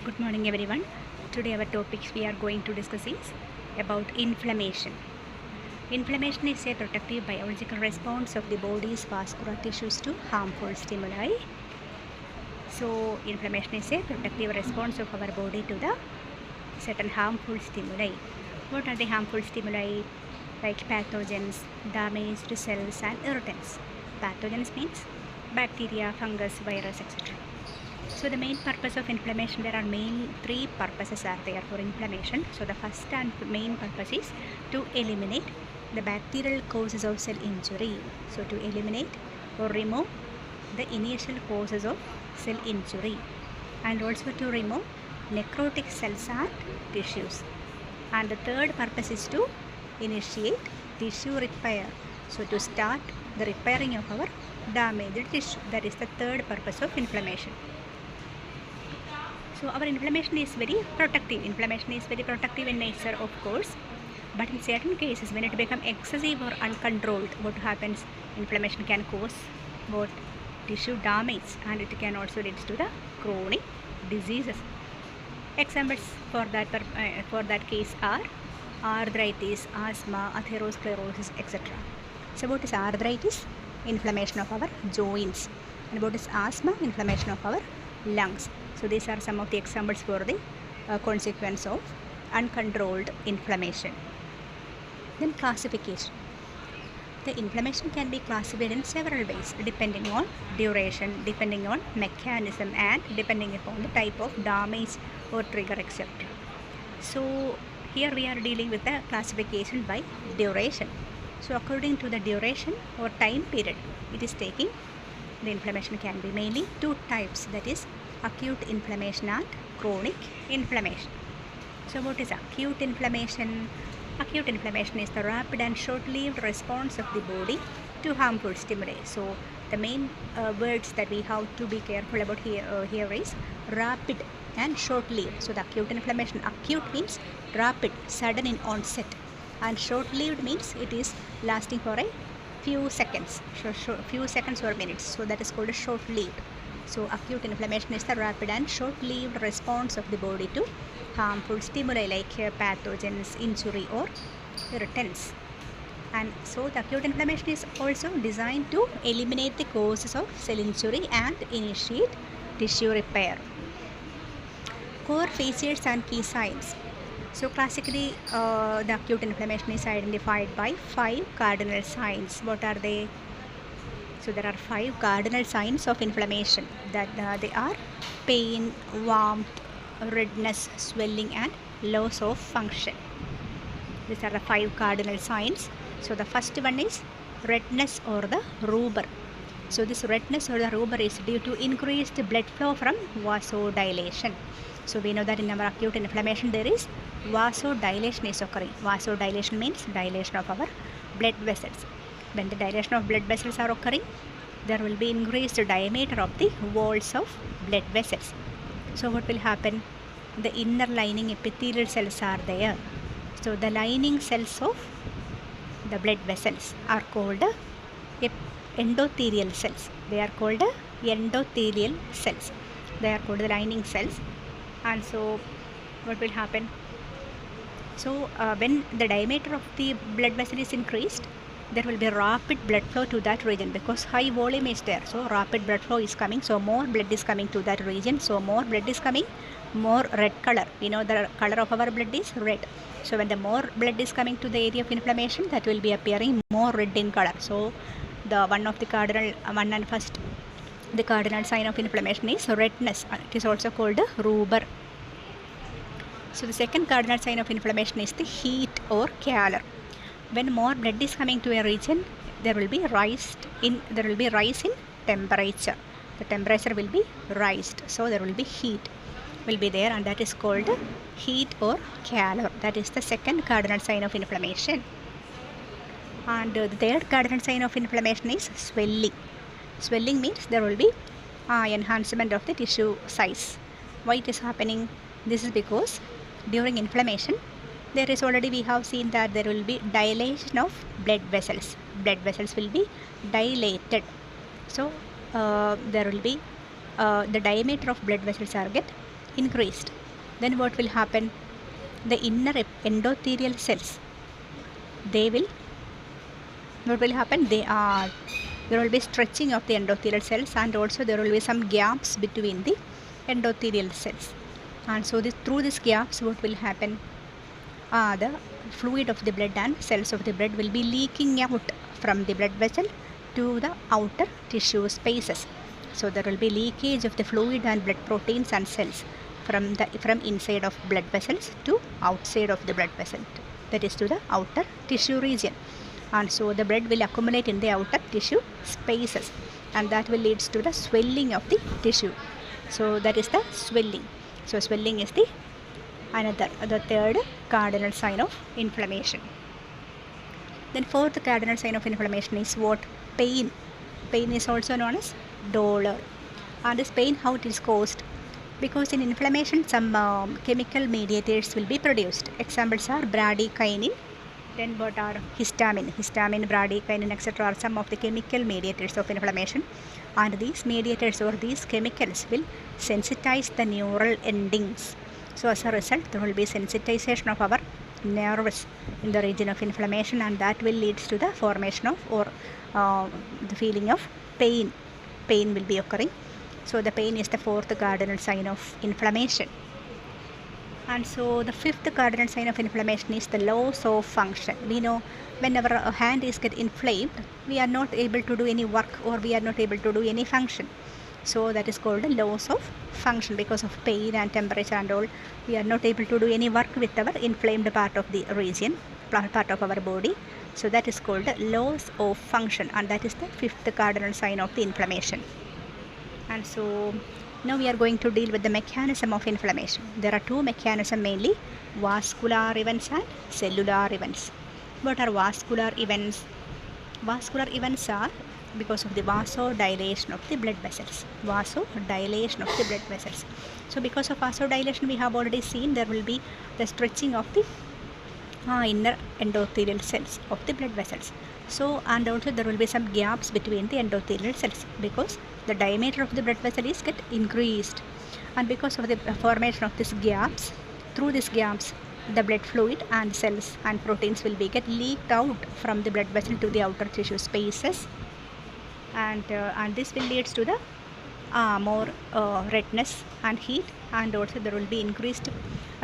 Good morning everyone. Today our topics we are going to discuss is about inflammation. Inflammation is a protective biological response of the body's vascular tissues to harmful stimuli. So inflammation is a protective response of our body to the certain harmful stimuli. What are the harmful stimuli? Like pathogens, damaged cells and irritants. Pathogens means bacteria, fungus, virus, etc. So the main purpose of inflammation, there are three purposes are there for inflammation. So the first and main purpose is to eliminate the bacterial causes of cell injury. So to eliminate or remove the initial causes of cell injury, and also to remove necrotic cells and tissues. And the third purpose is to initiate tissue repair. So to start the repairing of our damaged tissue. That is the third purpose of inflammation. So our inflammation is very protective. Inflammation is very protective in nature, of course. But in certain cases, when it becomes excessive or uncontrolled, what happens? Inflammation can cause what? Tissue damage, and it can also lead to the chronic diseases. Examples for that case are arthritis, asthma, atherosclerosis, etc. So what is arthritis? Inflammation of our joints. And what is asthma? Inflammation of our lungs. So these are some of the examples for the consequence of uncontrolled inflammation. Then classification. The inflammation can be classified in several ways depending on duration, depending on mechanism, and depending upon the type of damage or trigger, etc. So here we are dealing with the classification by duration. So according to the duration or time period it is taking, the inflammation can be mainly two types, that is acute inflammation and chronic inflammation. So what is acute inflammation? Acute inflammation is the rapid and short-lived response of the body to harmful stimuli. So the main words that we have to be careful about here is rapid and short-lived. So the acute inflammation, acute means rapid, sudden in onset, and short-lived means it is lasting for a few seconds, few seconds or minutes. So that is called a short-lived. So acute inflammation is the rapid and short-lived response of the body to harmful stimuli like pathogens, injury or irritants. And so the acute inflammation is also designed to eliminate the causes of cell injury and initiate tissue repair. Core features and key signs. So classically the acute inflammation is identified by 5 cardinal signs. What are they? So there are 5 cardinal signs of inflammation, that they are pain, warmth, redness, swelling and loss of function. These are the 5 cardinal signs. So the first one is redness or the rubor. So this redness or the rubor is due to increased blood flow from vasodilation. So we know that in our acute inflammation there is vasodilation is occurring. Vasodilation means dilation of our blood vessels. When the dilation of blood vessels are occurring, there will be increased diameter of the walls of blood vessels. So what will happen? The inner lining epithelial cells are there. So the lining cells of the blood vessels are called endothelial cells. They are called endothelial cells. They are called the lining cells. And so what will happen? So when the diameter of the blood vessel is increased, there will be rapid blood flow to that region because high volume is there. So rapid blood flow is coming, so more blood is coming to that region. So more blood is coming, more red color. We know the color of our blood is red. So when the more blood is coming to the area of inflammation, that will be appearing more red in color. So the the cardinal sign of inflammation is redness. It is also called rubor. So the second cardinal sign of inflammation is the heat or calor. When more blood is coming to a region, there will be rise in temperature. The temperature will be raised, so there will be heat will be there, and that is called heat or calor. That is the second cardinal sign of inflammation. And the third cardinal sign of inflammation is swelling. Swelling means there will be enhancement of the tissue size. Why it is happening? This is because during inflammation there is already, we have seen that there will be dilation of blood vessels. Blood vessels will be dilated. So there will be the diameter of blood vessels are get increased. Then what will happen? The inner endothelial cells, they will, what will happen? There will be stretching of the endothelial cells, and also there will be some gaps between the endothelial cells. And so through these gaps, what will happen? The fluid of the blood and cells of the blood will be leaking out from the blood vessel to the outer tissue spaces. So there will be leakage of the fluid and blood proteins and cells from inside of blood vessels to outside of the blood vessel, that is to the outer tissue region. And so the blood will accumulate in the outer tissue spaces, and that will leads to the swelling of the tissue. So that is the swelling. So swelling is the third cardinal sign of inflammation. Then fourth cardinal sign of inflammation is what? Pain. Pain is also known as dolor. And this pain, how it is caused? Because in inflammation, some chemical mediators will be produced. Examples are bradykinin. Then what are histamine, bradykinin, etc. are some of the chemical mediators of inflammation. And these mediators or these chemicals will sensitize the neural endings. So as a result, there will be sensitization of our nerves in the region of inflammation, and that will lead to the formation of or the feeling of pain. Pain will be occurring. So the pain is the fourth cardinal sign of inflammation. And so the fifth cardinal sign of inflammation is the loss of function. We know whenever a hand is get inflamed, we are not able to do any work, or we are not able to do any function. So that is called the loss of function. Because of pain and temperature and all, we are not able to do any work with our inflamed part of the region, part of our body. So that is called the loss of function, and that is the fifth cardinal sign of the inflammation. And so now we are going to deal with the mechanism of inflammation. There are two mechanisms mainly: vascular events and cellular events. What are vascular events? Vascular events are because of the vasodilation of the blood vessels. Vasodilation of the blood vessels. So because of vasodilation, we have already seen there will be the stretching of the inner endothelial cells of the blood vessels. So, and also there will be some gaps between the endothelial cells, because the diameter of the blood vessel is get increased, and because of the formation of these gaps, through these gaps, the blood fluid and cells and proteins will be get leaked out from the blood vessel to the outer tissue spaces, and this will leads to the more redness and heat, and also there will be increased,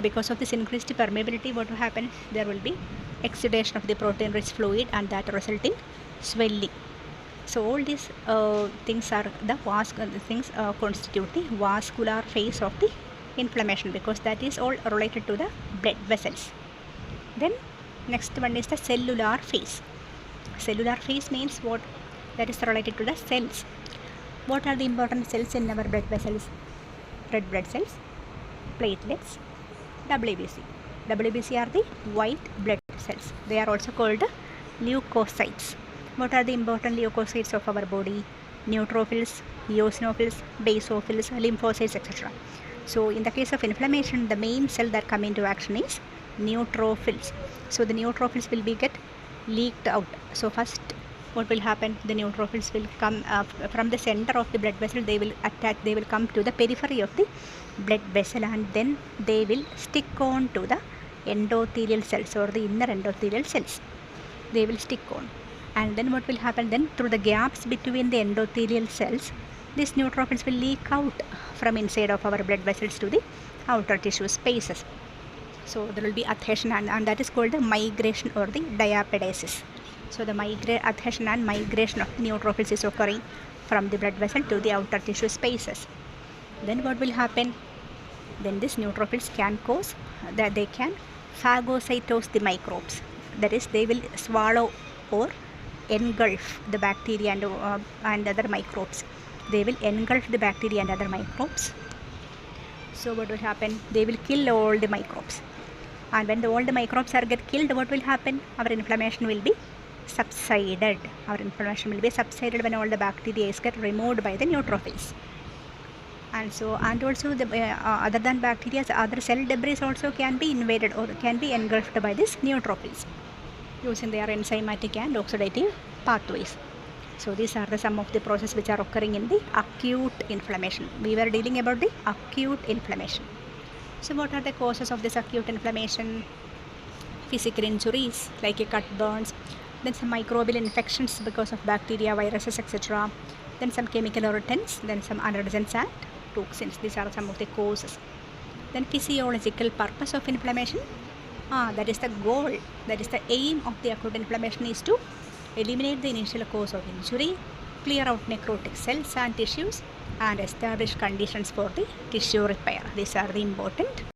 because of this increased permeability, what will happen? There will be exudation of the protein rich fluid, and that result in swelling. So all these things are the things constitute the vascular phase of the inflammation, because that is all related to the blood vessels. Then next one is the cellular phase. Cellular phase means what? That is related to the cells. What are the important cells in our blood vessels? Red blood cells, platelets, WBC. WBC are the white blood cells. They are also called leukocytes. What are the important leukocytes of our body? Neutrophils, eosinophils, basophils, lymphocytes, etc. So in the case of inflammation, the main cell that come into action is neutrophils. So the neutrophils will be get leaked out. So first, what will happen? The neutrophils will come from the center of the blood vessel. They will come to the periphery of the blood vessel, and then they will stick on to the endothelial cells or the inner endothelial cells. They will stick on, and then what will happen? Then through the gaps between the endothelial cells, these neutrophils will leak out from inside of our blood vessels to the outer tissue spaces. So there will be adhesion, and that is called the migration or the diapedesis. So the adhesion and migration of neutrophils is occurring from the blood vessel to the outer tissue spaces. Then what will happen? Then these neutrophils can cause that they can phagocytose the microbes. That is, they will swallow or engulf the bacteria and other microbes. They will engulf the bacteria and other microbes. So what will happen? They will kill all the microbes. And when all the microbes are get killed, what will happen? Our inflammation will be subsided. Our inflammation will be subsided when all the bacteria is get removed by the neutrophils. And also the other than bacteria, other cell debris also can be invaded or can be engulfed by these neutrophils using their enzymatic and oxidative pathways. So these are some of the processes which are occurring in the acute inflammation. We were dealing about the acute inflammation. So what are the causes of this acute inflammation? Physical injuries like cut burns, then some microbial infections because of bacteria, viruses, etc. Then some chemical irritants, then some allergens and toxins. These are some of the causes. Then physiological purpose of inflammation. That is the goal, that is the aim of the acute inflammation, is to eliminate the initial cause of injury, clear out necrotic cells and tissues, and establish conditions for the tissue repair. These are the important